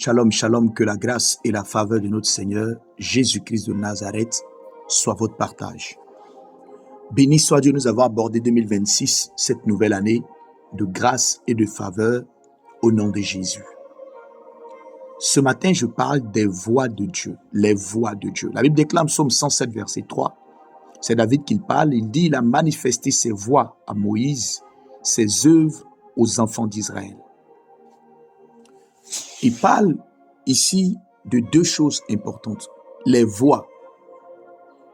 Shalom, shalom, que la grâce et la faveur de notre Seigneur, Jésus-Christ de Nazareth, soit votre partage. Béni soit Dieu, nous avons abordé 2026, cette nouvelle année de grâce et de faveur au nom de Jésus. Ce matin, je parle des voix de Dieu, les voix de Dieu. La Bible déclame Psaume 107, verset 3. C'est David qui parle, il dit, il a manifesté ses voix à Moïse, ses œuvres aux enfants d'Israël. Il parle ici de deux choses importantes. Les voix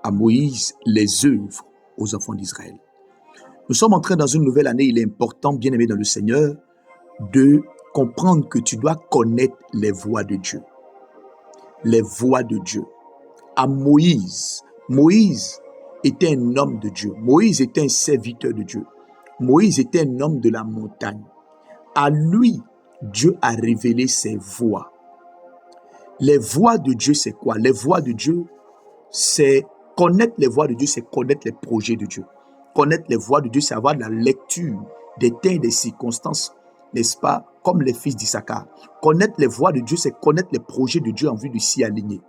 à Moïse, les œuvres aux enfants d'Israël. Nous sommes entrés dans une nouvelle année. Il est important, bien aimé dans le Seigneur, de comprendre que tu dois connaître les voix de Dieu. Les voix de Dieu. À Moïse, Moïse était un homme de Dieu. Moïse était un serviteur de Dieu. Moïse était un homme de la montagne. À lui, Dieu a révélé ses voix. Les voix de Dieu, c'est quoi? Les voix de Dieu, c'est connaître les voix de Dieu, c'est connaître les projets de Dieu. Connaître les voix de Dieu, c'est avoir la lecture des temps et des circonstances, n'est-ce pas? Comme les fils d'Issachar. Connaître les voix de Dieu, c'est connaître les projets de Dieu en vue de s'y aligner.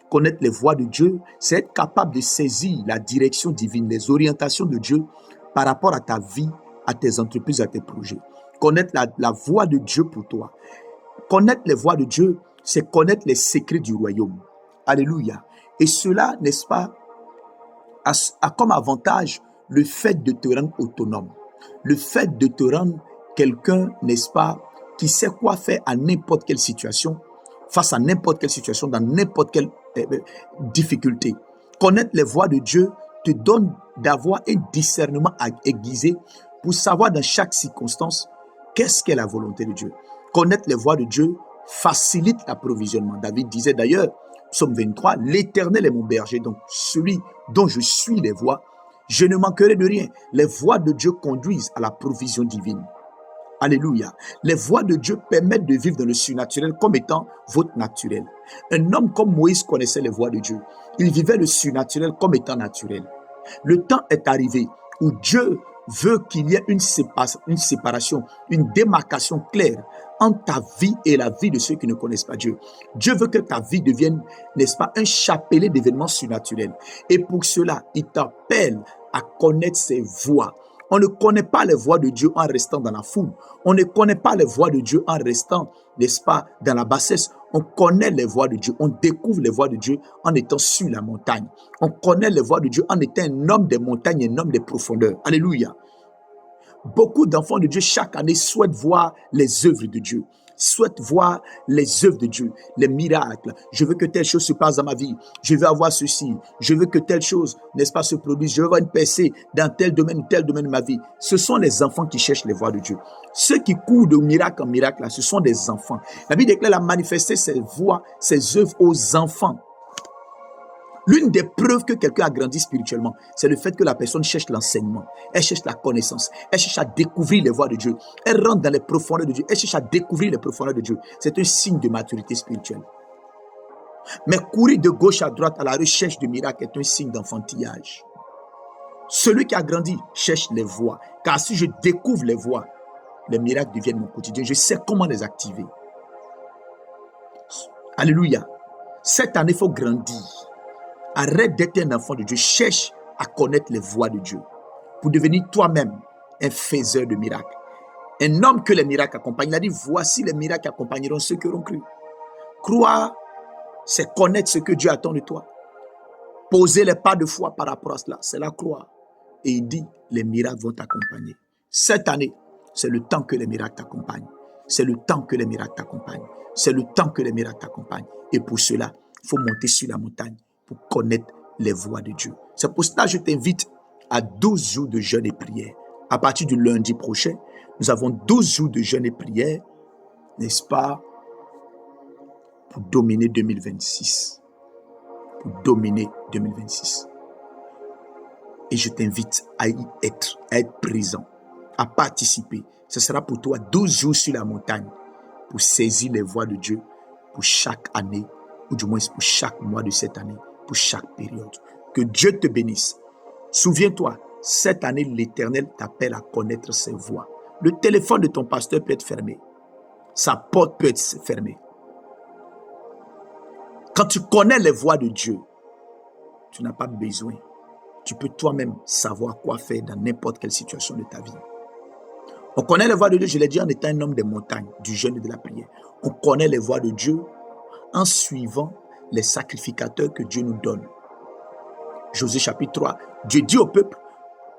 Connaître les voix de Dieu, c'est être capable de saisir la direction divine, les orientations de Dieu par rapport à ta vie, à tes entreprises, à tes projets. Connaître la voix de Dieu pour toi. Connaître les voix de Dieu, c'est connaître les secrets du royaume. Alléluia. Et cela, n'est-ce pas, a comme avantage le fait de te rendre autonome. Le fait de te rendre quelqu'un, n'est-ce pas, qui sait quoi faire à n'importe quelle situation, face à n'importe quelle situation, dans n'importe quelle difficulté. Connaître les voix de Dieu te donne d'avoir un discernement aiguisé pour savoir dans chaque circonstance qu'est-ce qu'est la volonté de Dieu. Connaître les voix de Dieu facilite l'approvisionnement. David disait d'ailleurs, Psaume 23, l'Éternel est mon berger, donc celui dont je suis les voies, je ne manquerai de rien. Les voies de Dieu conduisent à la provision divine. Alléluia. Les voies de Dieu permettent de vivre dans le surnaturel comme étant votre naturel. Un homme comme Moïse connaissait les voies de Dieu. Il vivait le surnaturel comme étant naturel. Le temps est arrivé où Dieu veut qu'il y ait une séparation, une démarcation claire entre ta vie et la vie de ceux qui ne connaissent pas Dieu. Dieu veut que ta vie devienne, n'est-ce pas, un chapelet d'événements surnaturels. Et pour cela, il t'appelle à connaître ses voies. On ne connaît pas les voies de Dieu en restant dans la foule. On ne connaît pas les voies de Dieu en restant, n'est-ce pas, dans la bassesse. On connaît les voies de Dieu. On découvre les voies de Dieu en étant sur la montagne. On connaît les voies de Dieu en étant un homme des montagnes, un homme des profondeurs. Alléluia. Beaucoup d'enfants de Dieu chaque année souhaitent voir les œuvres de Dieu, souhaitent voir les œuvres de Dieu, les miracles. Je veux que telle chose se passe dans ma vie. Je veux avoir ceci. Je veux que telle chose, n'est-ce pas, se produise. Je veux avoir une percée dans tel domaine de ma vie. Ce sont les enfants qui cherchent les voies de Dieu. Ceux qui courent de miracle en miracle, là, ce sont des enfants. La Bible déclare à manifester ses voies, ses œuvres aux enfants. L'une des preuves que quelqu'un a grandi spirituellement, c'est le fait que la personne cherche l'enseignement, elle cherche la connaissance, elle cherche à découvrir les voies de Dieu, elle rentre dans les profondeurs de Dieu, elle cherche à découvrir les profondeurs de Dieu. C'est un signe de maturité spirituelle. Mais courir de gauche à droite à la recherche de miracles est un signe d'enfantillage. Celui qui a grandi cherche les voies, car si je découvre les voies, les miracles deviennent mon quotidien. Je sais comment les activer. Alléluia. Cette année, il faut grandir. Arrête d'être un enfant de Dieu. Cherche à connaître les voies de Dieu pour devenir toi-même un faiseur de miracles. Un homme que les miracles accompagnent. Il a dit, voici les miracles qui accompagneront ceux qui auront cru. Croire, c'est connaître ce que Dieu attend de toi. Poser les pas de foi par rapport à cela, c'est la croire. Et il dit, les miracles vont t'accompagner. Cette année, c'est le temps que les miracles t'accompagnent. C'est le temps que les miracles t'accompagnent. C'est le temps que les miracles t'accompagnent. Et pour cela, il faut monter sur la montagne pour connaître les voies de Dieu. C'est pour cela que je t'invite à 12 jours de jeûne et prière. À partir du lundi prochain, nous avons 12 jours de jeûne et prière, n'est-ce pas, pour dominer 2026. Pour dominer 2026. Et je t'invite à y être, à être présent, à participer. Ce sera pour toi 12 jours sur la montagne pour saisir les voies de Dieu pour chaque année, ou du moins pour chaque mois de cette année, pour chaque période. Que Dieu te bénisse. Souviens-toi, cette année, l'Éternel t'appelle à connaître ses voies. Le téléphone de ton pasteur peut être fermé. Sa porte peut être fermée. Quand tu connais les voies de Dieu, tu n'as pas besoin. Tu peux toi-même savoir quoi faire dans n'importe quelle situation de ta vie. On connaît les voies de Dieu, je l'ai dit en étant un homme des montagnes, du jeûne et de la prière. On connaît les voies de Dieu en suivant les sacrificateurs que Dieu nous donne. Josué chapitre 3, Dieu dit au peuple,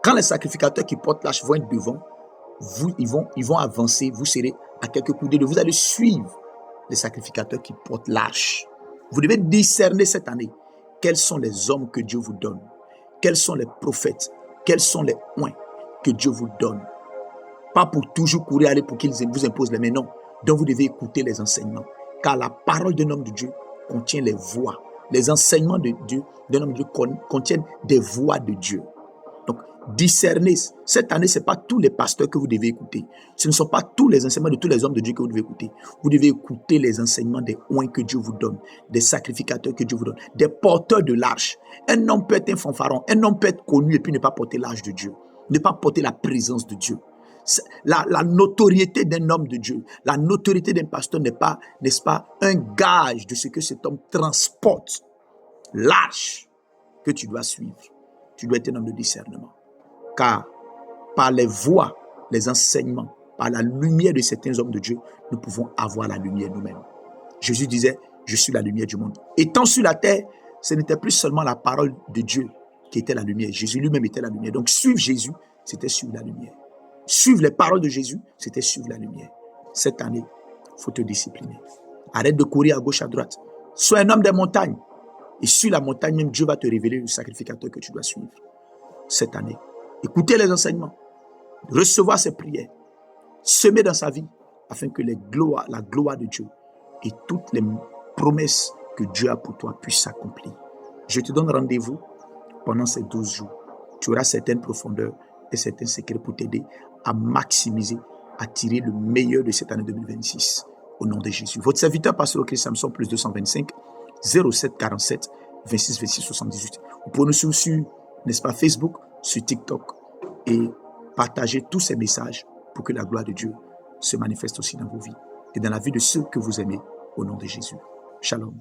quand les sacrificateurs qui portent l'arche vont être devant, ils vont avancer, vous serez à quelques coudées de vous allez suivre les sacrificateurs qui portent l'arche. Vous devez discerner cette année quels sont les hommes que Dieu vous donne, quels sont les prophètes, quels sont les oints que Dieu vous donne. Pas pour toujours courir aller pour qu'ils vous imposent les mains, non. Donc vous devez écouter les enseignements. Car la parole d'un homme de Dieu contient les voix. Les enseignements de Dieu, d'un homme de Dieu contiennent des voix de Dieu. Donc, discernez. Cette année, ce n'est pas tous les pasteurs que vous devez écouter. Ce ne sont pas tous les enseignements de tous les hommes de Dieu que vous devez écouter. Vous devez écouter les enseignements des oints que Dieu vous donne, des sacrificateurs que Dieu vous donne, des porteurs de l'arche. Un homme peut être un fanfaron, un homme peut être connu et puis ne pas porter l'arche de Dieu, ne pas porter la présence de Dieu. La notoriété d'un homme de Dieu, la notoriété d'un pasteur n'est pas, n'est-ce pas, un gage de ce que cet homme transporte. L'arche que tu dois suivre. Tu dois être un homme de discernement. Car par les voies, les enseignements, par la lumière de certains hommes de Dieu, nous pouvons avoir la lumière nous-mêmes. Jésus disait, je suis la lumière du monde. Étant sur la terre, ce n'était plus seulement la parole de Dieu qui était la lumière. Jésus lui-même était la lumière. Donc suivre Jésus, c'était suivre la lumière. Suivre les paroles de Jésus, c'était suivre la lumière. Cette année, il faut te discipliner. Arrête de courir à gauche, à droite. Sois un homme des montagnes. Et sur la montagne, même Dieu va te révéler le sacrificateur que tu dois suivre. Cette année, écoutez les enseignements, recevoir ses prières, semer dans sa vie, afin que la gloire de Dieu et toutes les promesses que Dieu a pour toi puissent s'accomplir. Je te donne rendez-vous pendant ces 12 jours. Tu auras certaines profondeurs et certains secrets pour t'aider à maximiser, à tirer le meilleur de cette année 2026. Au nom de Jésus. Votre serviteur, pasteur Christ Samson, plus 225 07 47 26 26 78. Vous pouvez nous suivre sur, n'est-ce pas, Facebook, sur TikTok et partager tous ces messages pour que la gloire de Dieu se manifeste aussi dans vos vies et dans la vie de ceux que vous aimez au nom de Jésus. Shalom.